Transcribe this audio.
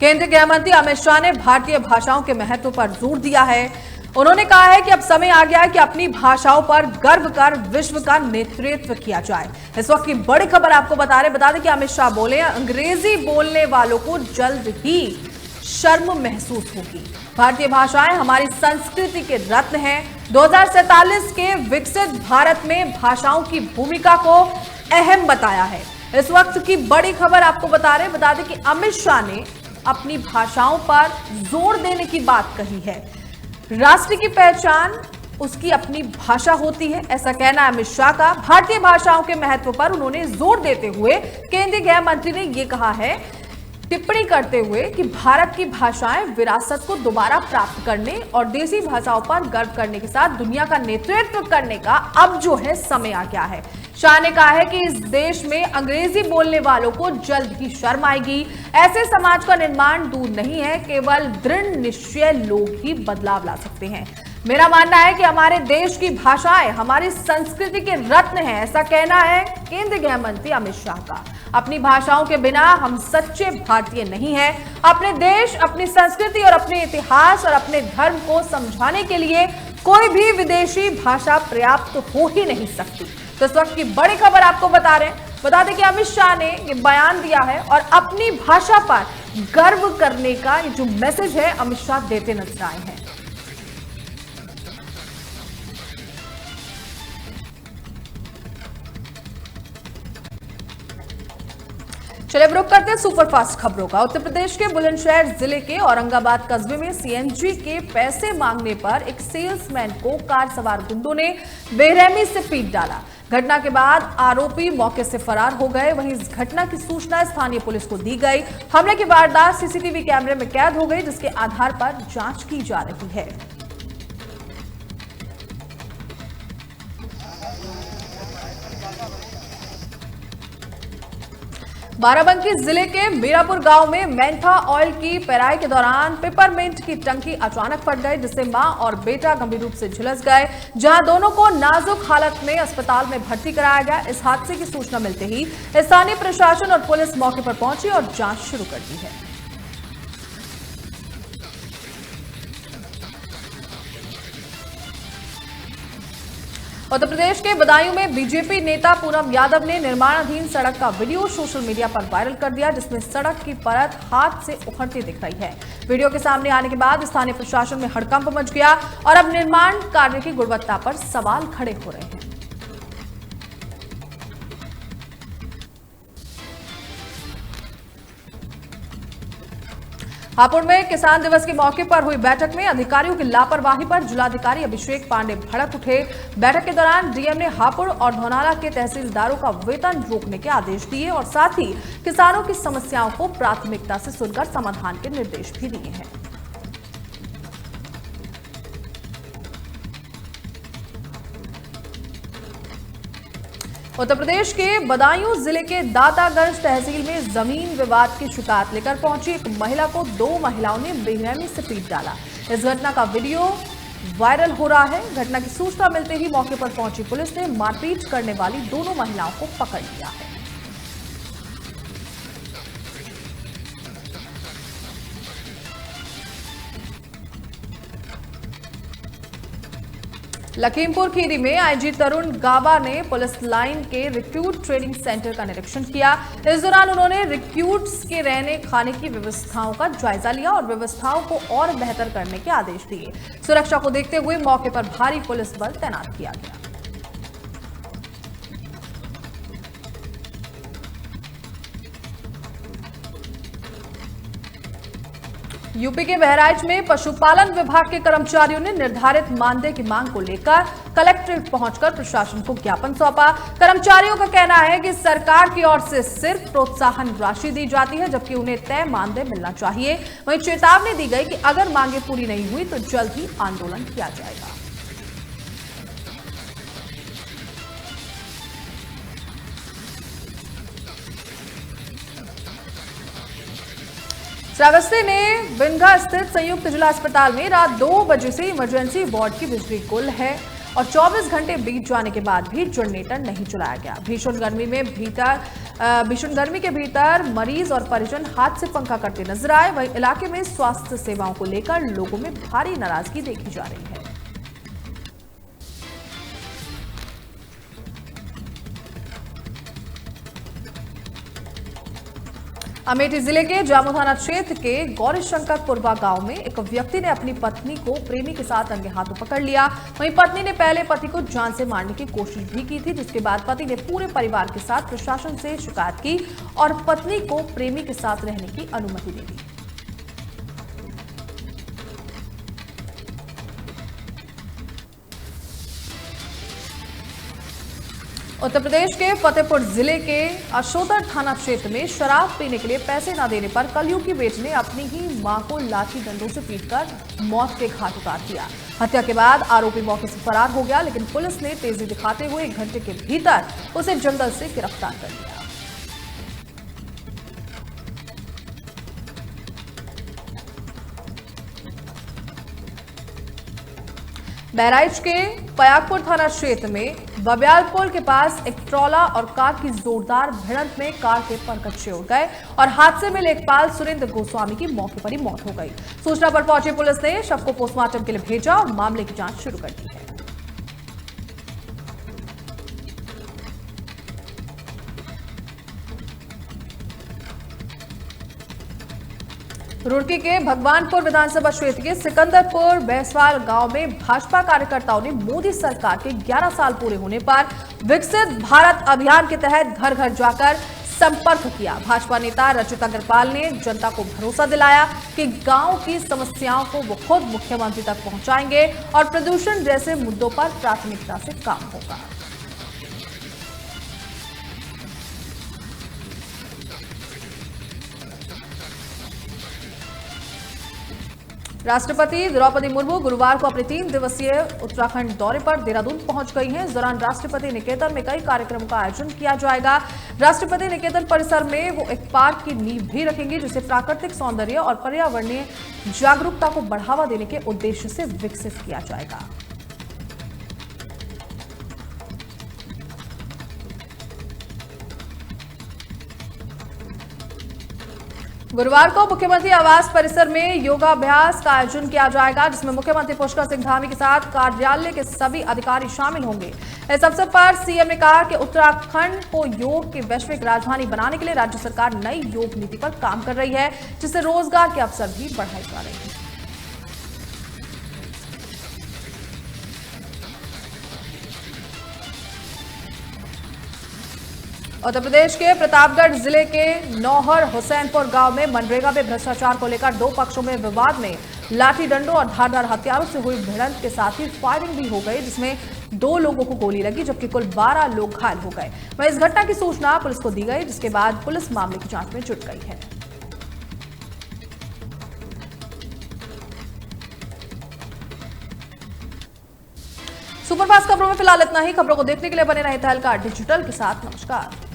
केंद्रीय गृह मंत्री अमित शाह ने भारतीय भाषाओं के महत्व पर जोर दिया है। उन्होंने कहा है कि अब समय आ गया है कि अपनी भाषाओं पर गर्व कर विश्व का नेतृत्व किया जाए। इस वक्त की बड़ी खबर आपको बता दें कि अमित शाह बोले, अंग्रेजी बोलने वालों को जल्द ही शर्म महसूस होगी। भारतीय भाषाएं हमारी संस्कृति के रत्न हैं। 2047 के विकसित भारत में भाषाओं की भूमिका को अहम बताया है। इस वक्त की बड़ी खबर आपको बता दें कि अमित शाह ने अपनी भाषाओं पर जोर देने की बात कही है। राष्ट्र की पहचान उसकी अपनी भाषा होती है, ऐसा कहना है अमित शाह का। भारतीय भाषाओं के महत्व पर उन्होंने जोर देते हुए केंद्रीय गृह मंत्री ने यह कहा है, टिप्पणी करते हुए कि भारत की भाषाएं विरासत को दोबारा प्राप्त करने और देसी भाषाओं पर गर्व करने के साथ दुनिया का नेतृत्व करने का अब जो है समय आ गया है। शाह ने कहा है कि इस देश में अंग्रेजी बोलने वालों को जल्द ही शर्म आएगी। ऐसे समाज का निर्माण दूर नहीं है, केवल दृढ़ निश्चय लोग ही बदलाव ला सकते हैं। मेरा मानना है कि हमारे देश की भाषाएं हमारी संस्कृति के रत्न हैं, ऐसा कहना है केंद्रीय गृह मंत्री अमित शाह का। अपनी भाषाओं के बिना हम सच्चे भारतीय नहीं हैं। अपने देश, अपनी संस्कृति और अपने इतिहास और अपने धर्म को समझाने के लिए कोई भी विदेशी भाषा पर्याप्त हो ही नहीं सकती। तो इस वक्त की बड़ी खबर आपको बता दें कि अमित शाह ने ये बयान दिया है और अपनी भाषा पर गर्व करने का ये जो मैसेज है अमित शाह देते नजर आए हैं। चलिए अब रुक करते हैं सुपरफास्ट खबरों का। उत्तर प्रदेश के बुलंदशहर जिले के औरंगाबाद कस्बे में सीएनजी के पैसे मांगने पर एक सेल्समैन को कार सवार गुंडों ने बेरहमी से पीट डाला। घटना के बाद आरोपी मौके से फरार हो गए। वहीं इस घटना की सूचना स्थानीय पुलिस को दी गई। हमले की वारदात सीसीटीवी कैमरे में कैद हो गई, जिसके आधार पर जांच की जा रही है। बाराबंकी जिले के मीरापुर गांव में मेंथा ऑयल की पेराई के दौरान पेपरमिंट की टंकी अचानक फट गई, जिससे मां और बेटा गंभीर रूप से झुलस गए, जहां दोनों को नाजुक हालत में अस्पताल में भर्ती कराया गया। इस हादसे की सूचना मिलते ही स्थानीय प्रशासन और पुलिस मौके पर पहुंची और जांच शुरू कर दी है। उत्तर प्रदेश के बदायूं में बीजेपी नेता पूनम यादव ने निर्माणाधीन सड़क का वीडियो सोशल मीडिया पर वायरल कर दिया, जिसमें सड़क की परत हाथ से उखड़ती दिख रही है। वीडियो के सामने आने के बाद स्थानीय प्रशासन में हड़कंप मच गया और अब निर्माण कार्य की गुणवत्ता पर सवाल खड़े हो रहे हैं। हापुड़ में किसान दिवस के मौके पर हुई बैठक में अधिकारियों की लापरवाही पर जिलाधिकारी अभिषेक पांडे भड़क उठे। बैठक के दौरान डीएम ने हापुड़ और धौनाला के तहसीलदारों का वेतन रोकने के आदेश दिए और साथ ही किसानों की समस्याओं को प्राथमिकता से सुनकर समाधान के निर्देश भी दिए हैं। उत्तर प्रदेश के बदायूं जिले के दातागंज तहसील में जमीन विवाद की शिकायत लेकर पहुंची एक महिला को 2 महिलाओं ने बेरहमी से पीट डाला। इस घटना का वीडियो वायरल हो रहा है। घटना की सूचना मिलते ही मौके पर पहुंची पुलिस ने मारपीट करने वाली दोनों महिलाओं को पकड़ लिया है। लखीमपुर खीरी में आईजी तरुण गाबा ने पुलिस लाइन के रिक्रूट ट्रेनिंग सेंटर का निरीक्षण किया। इस दौरान उन्होंने रिक्रूट्स के रहने खाने की व्यवस्थाओं का जायजा लिया और व्यवस्थाओं को और बेहतर करने के आदेश दिए। सुरक्षा को देखते हुए मौके पर भारी पुलिस बल तैनात किया गया। यूपी के बहराइच में पशुपालन विभाग के कर्मचारियों ने निर्धारित मानदेय की मांग को लेकर कलेक्ट्रेट पहुंचकर प्रशासन को ज्ञापन सौंपा। कर्मचारियों का कहना है कि सरकार की ओर से सिर्फ प्रोत्साहन राशि दी जाती है, जबकि उन्हें तय मानदेय मिलना चाहिए। वहीं चेतावनी दी गई कि अगर मांगे पूरी नहीं हुई तो जल्द ही आंदोलन किया जाएगा। श्रावस्ती में बिंगा स्थित संयुक्त जिला अस्पताल में रात 2 बजे से इमरजेंसी वार्ड की बिजली गुल है। और 24 घंटे बीत जाने के बाद भी जनरेटर नहीं चलाया गया। भीषण गर्मी के भीतर मरीज और परिजन हाथ से पंखा करते नजर आए। वहीं इलाके में स्वास्थ्य सेवाओं को लेकर लोगों में भारी नाराजगी देखी जा रही है। अमेठी जिले के जामू थाना क्षेत्र के गौरीशंकरपुरवा गांव में एक व्यक्ति ने अपनी पत्नी को प्रेमी के साथ रंगे हाथों पकड़ लिया। वहीं पत्नी ने पहले पति को जान से मारने की कोशिश भी की थी, जिसके बाद पति ने पूरे परिवार के साथ प्रशासन से शिकायत की और पत्नी को प्रेमी के साथ रहने की अनुमति दे दी। उत्तर प्रदेश के फतेहपुर जिले के अशोतर थाना क्षेत्र में शराब पीने के लिए पैसे न देने पर कलयुगी बेटे ने अपनी ही मां को लाठी डंडों से पीटकर मौत के घाट उतार दिया। हत्या के बाद आरोपी मौके से फरार हो गया, लेकिन पुलिस ने तेजी दिखाते हुए 1 घंटे के भीतर उसे जंगल से गिरफ्तार कर लिया। बहराइच के पयागपुर थाना क्षेत्र में बब्यालपुर के पास एक ट्रॉला और कार की जोरदार भिड़ंत में कार के परखच्चे उड़ गए और हादसे में लेखपाल सुरेंद्र गोस्वामी की मौके पर ही मौत हो गई। सूचना पर पहुंची पुलिस ने शव को पोस्टमार्टम के लिए भेजा और मामले की जांच शुरू कर दी है। रुड़की के भगवानपुर विधानसभा क्षेत्र के सिकंदरपुर बैसवाल गांव में भाजपा कार्यकर्ताओं ने मोदी सरकार के 11 साल पूरे होने पर विकसित भारत अभियान के तहत घर घर जाकर संपर्क किया। भाजपा नेता रचित अग्रपाल ने जनता को भरोसा दिलाया कि गांव की समस्याओं को वो खुद मुख्यमंत्री तक पहुंचाएंगे और प्रदूषण जैसे मुद्दों पर प्राथमिकता से काम होगा। राष्ट्रपति द्रौपदी मुर्मू गुरुवार को अपने 3 दिवसीय उत्तराखंड दौरे पर देहरादून पहुंच गई हैं। इस दौरान राष्ट्रपति निकेतन में कई कार्यक्रमों का आयोजन किया जाएगा। राष्ट्रपति निकेतन परिसर में वो एक पार्क की नींव भी रखेंगे, जिसे प्राकृतिक सौंदर्य और पर्यावरणीय जागरूकता को बढ़ावा देने के उद्देश्य से विकसित किया जाएगा। गुरुवार को मुख्यमंत्री आवास परिसर में योगाभ्यास का आयोजन किया जाएगा, जिसमें मुख्यमंत्री पुष्कर सिंह धामी के साथ कार्यालय के सभी अधिकारी शामिल होंगे। इस अवसर पर सीएम ने कहा कि उत्तराखंड को योग की वैश्विक राजधानी बनाने के लिए राज्य सरकार नई योग नीति पर काम कर रही है, जिससे रोजगार के अवसर भी बढ़ाए जा रहे हैं। उत्तर प्रदेश के प्रतापगढ़ जिले के नौहर हुसैनपुर गांव में मनरेगा में भ्रष्टाचार को लेकर 2 पक्षों में विवाद में लाठी डंडों और धारदार हथियारों से हुई भिड़ंत के साथ ही फायरिंग भी हो गई, जिसमें 2 लोगों को गोली लगी, जबकि कुल 12 लोग घायल हो गए। वहीं इस घटना की सूचना पुलिस को दी गई, जिसके बाद पुलिस मामले की जांच में जुट गई है। सुपरफास्ट खबरों में फिलहाल इतना ही। खबरों को देखने के लिए बने रहे तहलका डिजिटल के साथ। नमस्कार।